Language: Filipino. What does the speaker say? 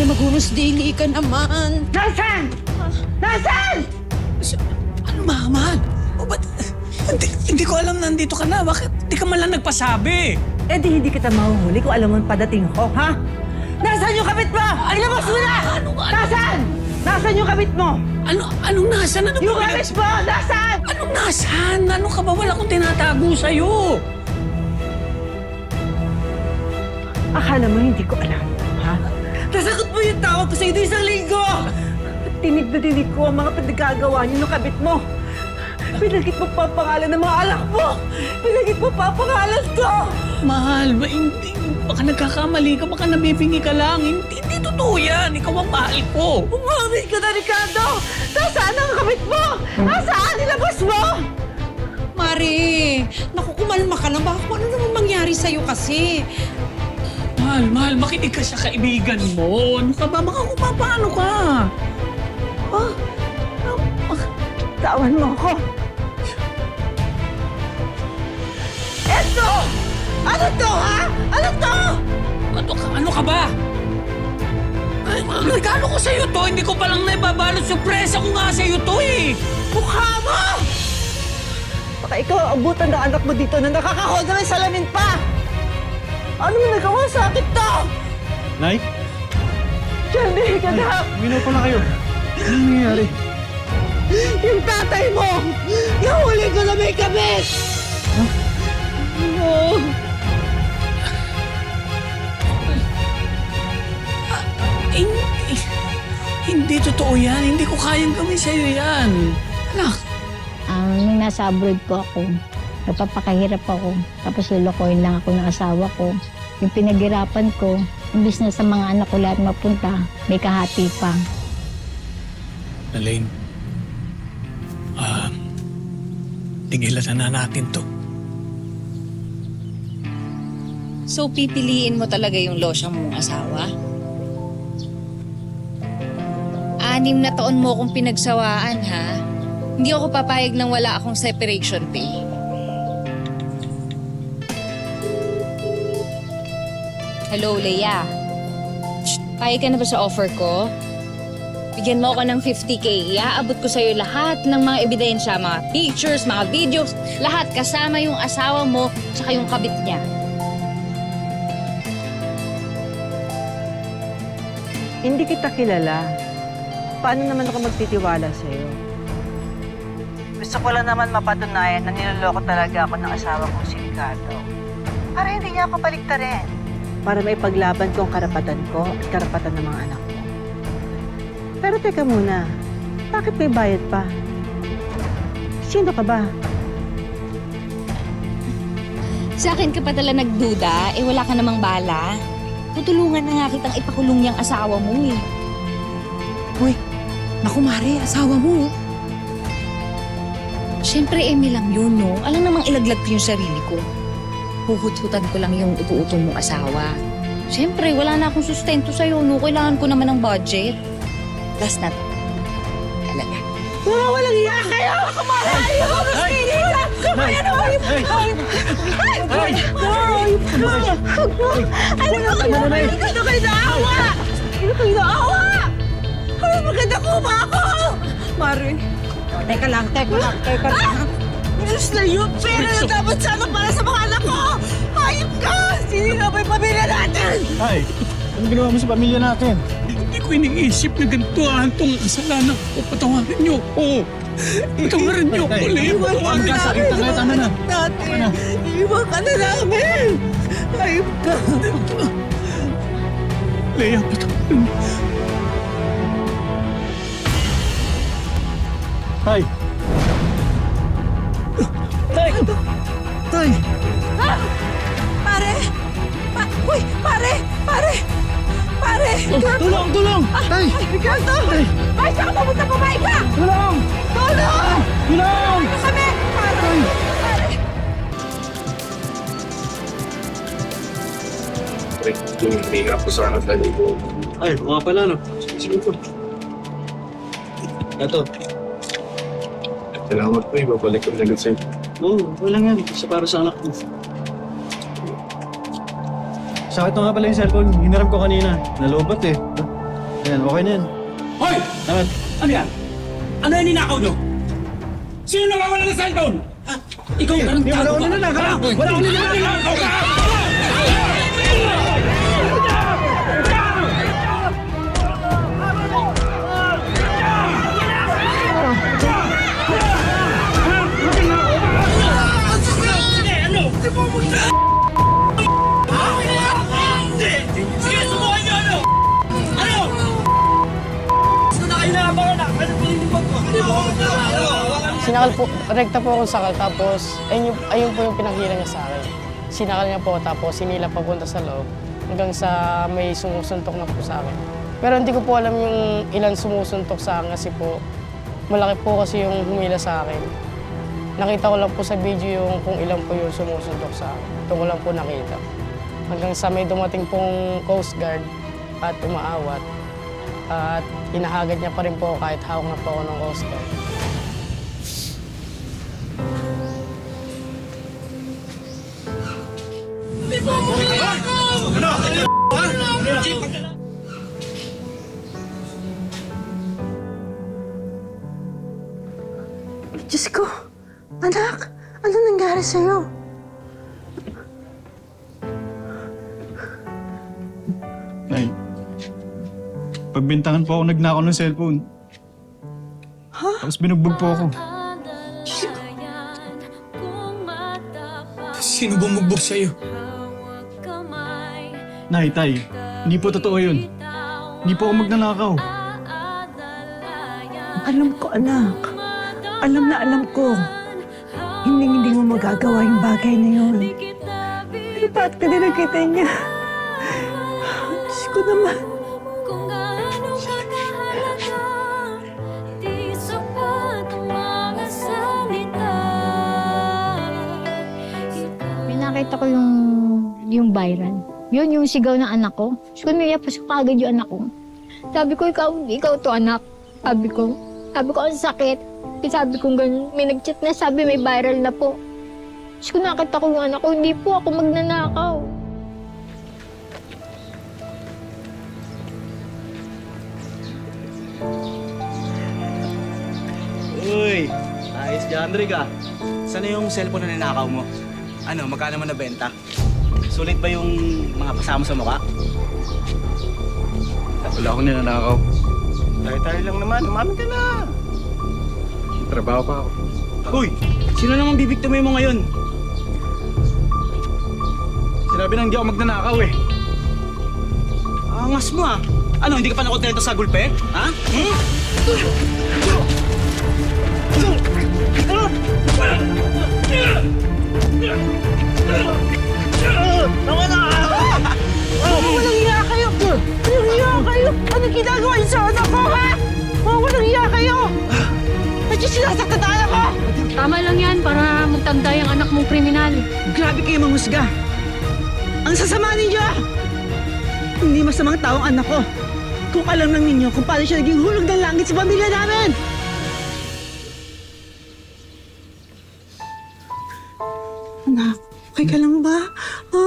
Magunos Daily ka naman. Nasaan? Nasaan? Ano, mahal? O ba't... Hindi ko alam nandito ka na. Bakit hindi ka man lang nagpasabi? Eh di hindi kita mahuhuli kung alam mo padating ko, ha? Nasaan yung kabit mo? Ilabas mo na! Nasaan? Nasaan yung kabit mo? Anong nasan? Ano Yung ba? kabit mo! Nasaan? Anong nasan? Ano ka ba? Wala akong tinatago sa'yo. Akala mo hindi ko alam, ha? Nasagot mo yung tawag ko sa ito isang linggo! Tinig na tinig ko ang mga pinagkagawa niyo ng kabit mo. Pinagit mo pa ang pangalan ng mga anak mo! Pinagit mo pa ang pangalan ko! Mahal, hindi. Baka nagkakamali ka, baka nabibingi ka lang. Hindi totoo yan. Ikaw ang mahal ko. Umamin ka na, Ricardo! Nasaan ang kabit mo? Nasaan? Ilabas mo! Mare, naku, kumalma ka lang. Baka kung ano naman mangyari sa'yo kasi. Mahal, makinig ka sa kaibigan mo. Ano ka ba? Baka kung paano ka. Oh, tawan mo ako. Eto! Ano to, ha? Ano to? Ano ka ba? Ay, regalo ko sa'yo to. Hindi ko palang naibabalot. Surpresa ko nga sa'yo to eh. Mukha mo! Baka ikaw ang abutan ng anak mo dito na nakakahold na may salamin pa! Ano mo nagawa sa akin to? Nay? Jenny, ganap! Uminaw pa na kayo. Anong nangyayari? Yung tatay mo! Nahuli ko na may kabit! No! Hindi totoo yan. Hindi ko kayang gawin sa'yo yan. Anak. Nung nasa abroad po ako, nagpapakahirap ako. Tapos lulukoyin lang ako ng asawa ko. Yung pinaghirapan ko, imbis na sa mga anak ko lahat mapunta, may kahati pa. Elaine, tigilan na natin to. So, pipiliin mo talaga yung losyang mong asawa? 6 na taon mo akong pinagsawaan, ha? Hindi ako papayag nang wala akong separation pay. Hello, Leia. Payag ka na ba sa offer ko? Bigyan mo ako ng 50K. Iaabot ko sa'yo lahat ng mga ebidensya, mga pictures, mga videos, lahat kasama yung asawa mo tsaka yung kabit niya. Hindi kita kilala. Paano naman ako magtitiwala sa'yo? Gusto ko lang naman mapatunayan na niloloko talaga ako ng asawa kong si Ricardo. Para hindi niya ako baliktarin. Para maipaglaban ko ang karapatan ko at karapatan ng mga anak ko. Pero teka muna, bakit may bayad pa? Sino ka ba? Sa akin ka pa tala nagduda, wala ka namang bala. Tutulungan na nga kitang ipakulong niyang asawa mo eh. Uy, naku Mare, asawa mo. Siyempre, Emmy lang yun, no? Alam namang ilaglag ko yung sarili ko. Huhut-hutan ko lang yung utu-utong mong asawa. Siyempre, wala na akong sustento sa'yo, no? Kailangan ko naman ng budget. Last na to. Talaga. Mga walang iya kayo! Kumara! Ayaw! Maskilita! Kumara na kayo! Ano ba kayo? Ano kayo naawa? Ano kayo naawa? Ano maganda ko ba ako? Mare, teka lang. Diyos na yun! Pera na dapat sana para sa mga anak ko! Hayop ka! Sino na ba yung pamilya natin? Ay, ano ginawa mo sa pamilya natin? Hindi ko iniisip na ganito itong kasalanan ko. Patawarin niyo ako. Patawarin niyo ako, Leia. Ang kasakit na kayo, tama na. Natin! Iwan ka na namin! Hayop ka! Leia, patawarin niyo. Tay! Tay! Tay! Mare! Uy, Mare! Mare! Mare! Tulong! Tulong! Tay! Ricardo! Ay, saan ka pupunta? Babae ka! Tulong! Tulong! Tulong! Ano kami? Mare! Huminga po sana tayo ko. Ay, mga pala, no? Sige po. Ito. Salamat po, ibabalik ko agad sa'yo. Oo, walang yan. Isa para sa anak ko. Sakit na nga pala yung cellphone. Hinaram ko kanina. Nalobat eh. Ayan, okay na yan. Hoy! Dapat. Ano yan? Ano yan ninakaw nyo? Sino nakawala ng cellphone? Ikaw, parang tago ka. Wala akong ninakaw ka! Sige, subukan nyo! Ano? Ano? Gusto na kayo nakabangan na! Ano po yung libag ko? Sinakal po, rekta po akong sakal, tapos ayun po yung pinakita niya sa akin. Sinakal niya po, tapos sinila papunta sa loob, hanggang sa may sumusuntok na po sa akin. Pero hindi ko po alam yung ilan sumusuntok sa akin kasi po, malaki po kasi yung humila sa akin. Nakita ko lang po sa video yung kung ilan po yung sumusuntok sa akin. Ito ko lang po nakita. Hanggang sa may dumating pong Coast Guard at umaawat. At hinahagad niya pa rin po kahit hawak na po ako ng Coast Guard. Diyos ko, anak, ano nangyari sa'yo? Nay, pagbintangan po ako nagnakaw ng cellphone. Tapos binugbog po ako. Sino bumugbog sa'yo? Nay, tay, hindi po totoo yun. Hindi po ako magnanakaw. Alam ko, anak. Alam na alam ko. Hindi mo magagawa yung bagay na yun. Pero bakit ka din nakita niya? Diyos ko naman. May nakita ko yung viral. Yun yung sigaw ng anak ko. So, niyapos ko kagad yung anak ko. Sabi ko, ikaw to anak. Sabi ko, ang sakit. Sabi ko ganun, may nag-chat na sabi may viral na po. So, nakita ko yung anak ko, hindi po ako magnanakaw. Uy! Ayos dyan, Rick ah. Saan na yung cellphone na ninakaw mo? Ano, magkano mo nabenta? Sulit ba yung mga pasama sa mukha? Wala akong ninanakaw. Tayo-tayo lang naman, umamin ka na! Trabaho pa ako. Uy! Sino namang bibiktima mo ngayon? Sinabi nang hindi ako magnanakaw eh. Angas mo ah! Ano, hindi ka pa nakontento sa gulpe? Ha? Hmm? Walang iya kayo! Walang iya kayo! Anong ginagawa niyo sa anak ko, ha? Walang iya kayo! Ba't yung sinasaktan na anak ko? Tama lang yan para magtanda yung anak mong kriminal. Grabe kayo manghusga! Ang sasama ninyo! Hindi masamang taong anak ko. Kung alam lang ninyo kung paano siya naging hulog ng langit sa pamilya namin! Anak, okay ka lang ba? Ha?